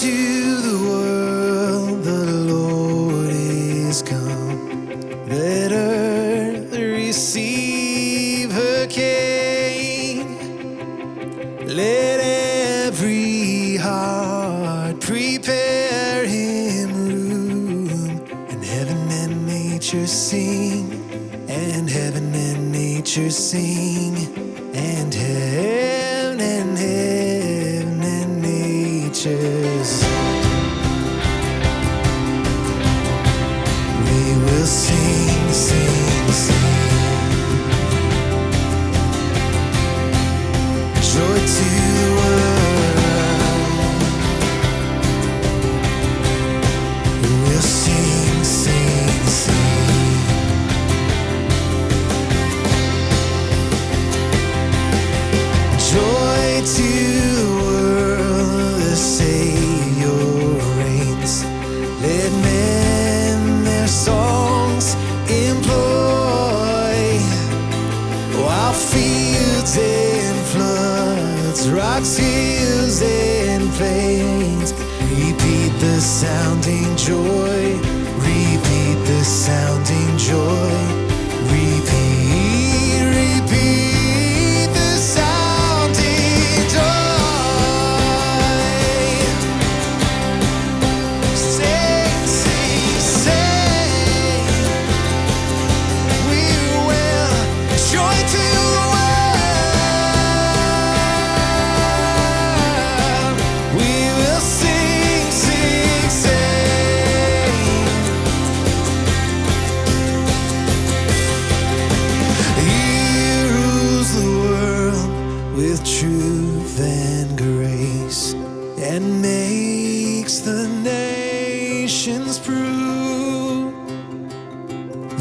to the world, the Lord is come. Let earth receive her King. Let every heart prepare him room. And heaven and nature sing, and heaven and nature sing, and heaven and nature sing. We will sing, sing, sing. Joy to the world. We will sing, sing, sing. Joy to the world, the Savior reigns. Let men their songs employ, while fields and floods, rocks, hills, and plains repeat the sounding joy, repeat the sounding joy, repeat, repeat the sounding joy. Sing, sing, sing. We will joy to the world. We will sing, sing, sing. He rules the world with truth and grace, and makes the nations prove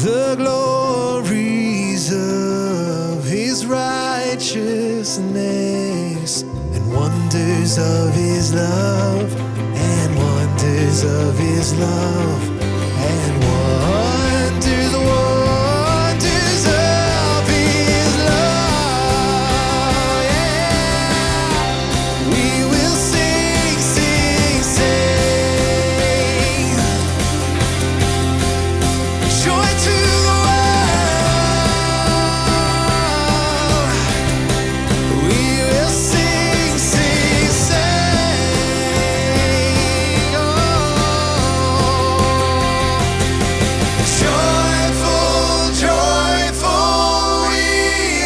the glories of his righteousness, and wonders of his love, and wonders of his love, and wonders, wonders of his love. Yeah. We will sing, sing, sing. Joy to the world. We will sing, sing, sing. Oh. Joyful, joyful, we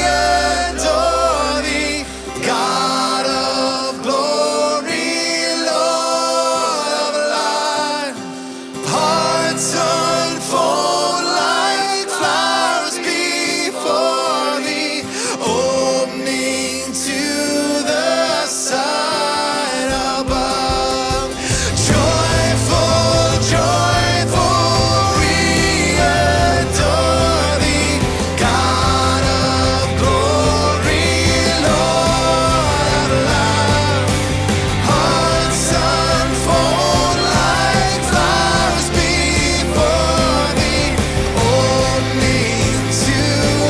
adore thee, God of glory, Lord of light. Hearts unfold like flowers before thee, opening to the sight above. Joyful, joyful, we adore thee, God of glory, Lord of love. Hearts unfold like flowers before thee, opening to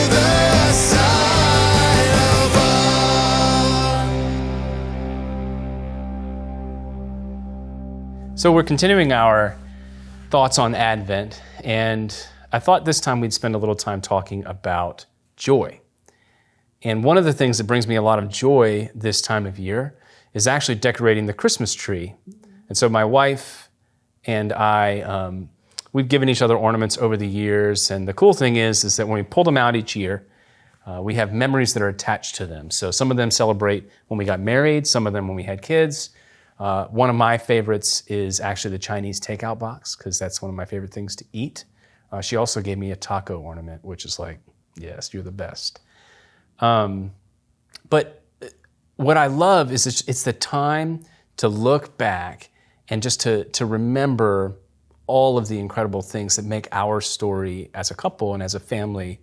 the sight above. So we're continuing our thoughts on Advent, and I thought this time we'd spend a little time talking about joy. And one of the things that brings me a lot of joy this time of year is actually decorating the Christmas tree. And so my wife and I, we've given each other ornaments over the years, and the cool thing is that when we pull them out each year, we have memories that are attached to them. So some of them celebrate when we got married, some of them when we had kids. One of my favorites is actually the Chinese takeout box, because that's one of my favorite things to eat. She also gave me a taco ornament, which is like, yes, you're the best. But what I love is it's the time to look back and just to remember all of the incredible things that make our story as a couple and as a family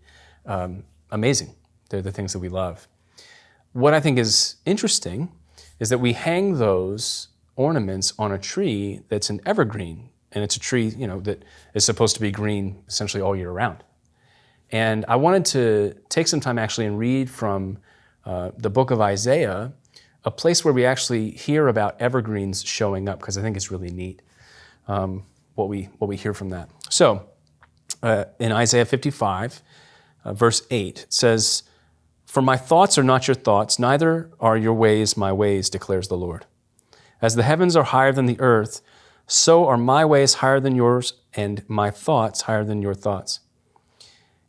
amazing. They're the things that we love. What I think is interesting is that we hang those ornaments on a tree that's an evergreen, and it's a tree, that is supposed to be green essentially all year round. And I wanted to take some time actually and read from the book of Isaiah a place where we actually hear about evergreens showing up, because I think it's really neat what we hear from that. So in Isaiah 55, verse 8, it says, "For my thoughts are not your thoughts, neither are your ways my ways, declares the Lord. As the heavens are higher than the earth, so are my ways higher than yours, and my thoughts higher than your thoughts.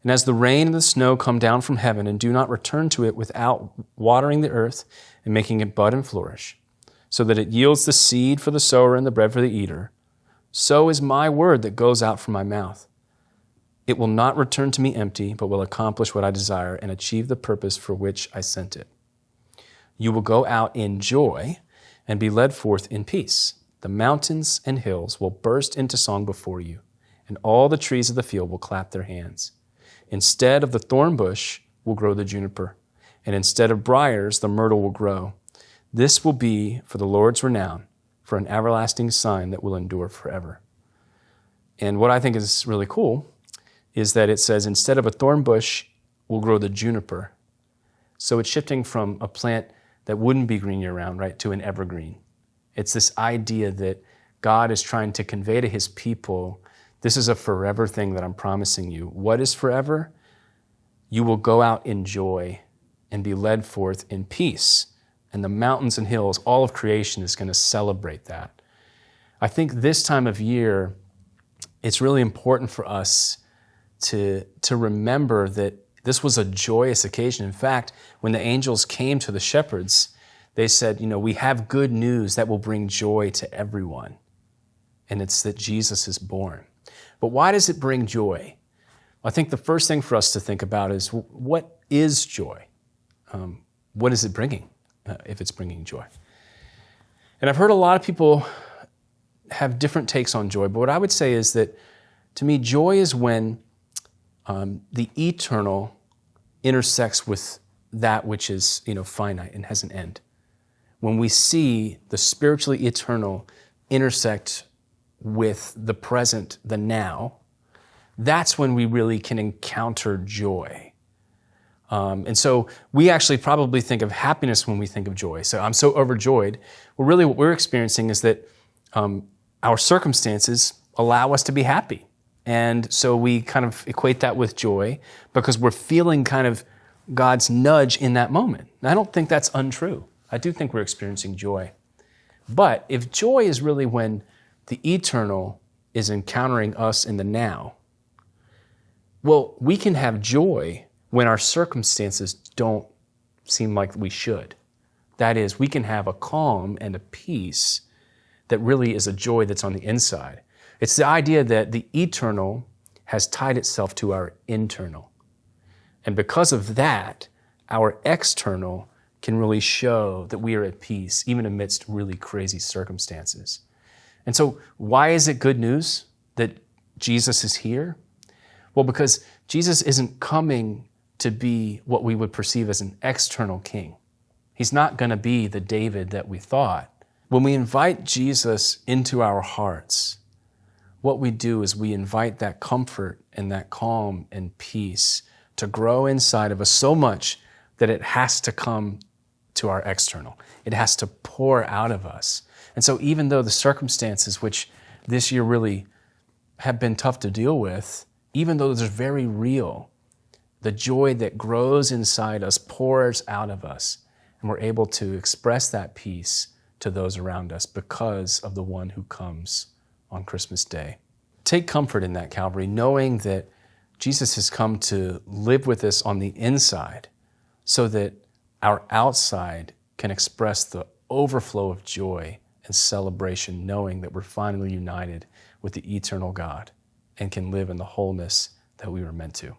And as the rain and the snow come down from heaven and do not return to it without watering the earth and making it bud and flourish, so that it yields the seed for the sower and the bread for the eater, so is my word that goes out from my mouth. It will not return to me empty, but will accomplish what I desire and achieve the purpose for which I sent it. You will go out in joy and be led forth in peace. The mountains and hills will burst into song before you, and all the trees of the field will clap their hands. Instead of the thorn bush will grow the juniper, and instead of briars the myrtle will grow. This will be for the Lord's renown, for an everlasting sign that will endure forever." And what I think is really cool is that it says instead of a thorn bush will grow the juniper. So it's shifting from a plant that wouldn't be green year-round, right, to an evergreen. It's this idea that God is trying to convey to his people, this is a forever thing that I'm promising you. What is forever? You will go out in joy and be led forth in peace. And the mountains and hills, all of creation is going to celebrate that. I think this time of year, it's really important for us to remember that this was a joyous occasion. In fact, when the angels came to the shepherds, they said, we have good news that will bring joy to everyone. And it's that Jesus is born. But why does it bring joy? I think the first thing for us to think about is, what is joy? What is it bringing, if it's bringing joy? And I've heard a lot of people have different takes on joy, but what I would say is that, to me, joy is when the eternal intersects with that which is, finite and has an end. When we see the spiritually eternal intersect with the present, the now, that's when we really can encounter joy. And so we actually probably think of happiness when we think of joy. So I'm so overjoyed. Well, really what we're experiencing is that our circumstances allow us to be happy. And so we kind of equate that with joy because we're feeling kind of God's nudge in that moment. And I don't think that's untrue. I do think we're experiencing joy. But if joy is really when the eternal is encountering us in the now, well, we can have joy when our circumstances don't seem like we should. That is, we can have a calm and a peace that really is a joy that's on the inside. It's the idea that the eternal has tied itself to our internal. And because of that, our external can really show that we are at peace, even amidst really crazy circumstances. And so why is it good news that Jesus is here? Well, because Jesus isn't coming to be what we would perceive as an external king. He's not going to be the David that we thought. When we invite Jesus into our hearts, what we do is we invite that comfort and that calm and peace to grow inside of us so much that it has to come to our external. It has to pour out of us. And so even though the circumstances, which this year really have been tough to deal with, even though they're very real, the joy that grows inside us pours out of us, and we're able to express that peace to those around us because of the one who comes on Christmas Day. Take comfort in that, Calvary, knowing that Jesus has come to live with us on the inside so that our outside can express the overflow of joy and celebration, knowing that we're finally united with the eternal God and can live in the wholeness that we were meant to.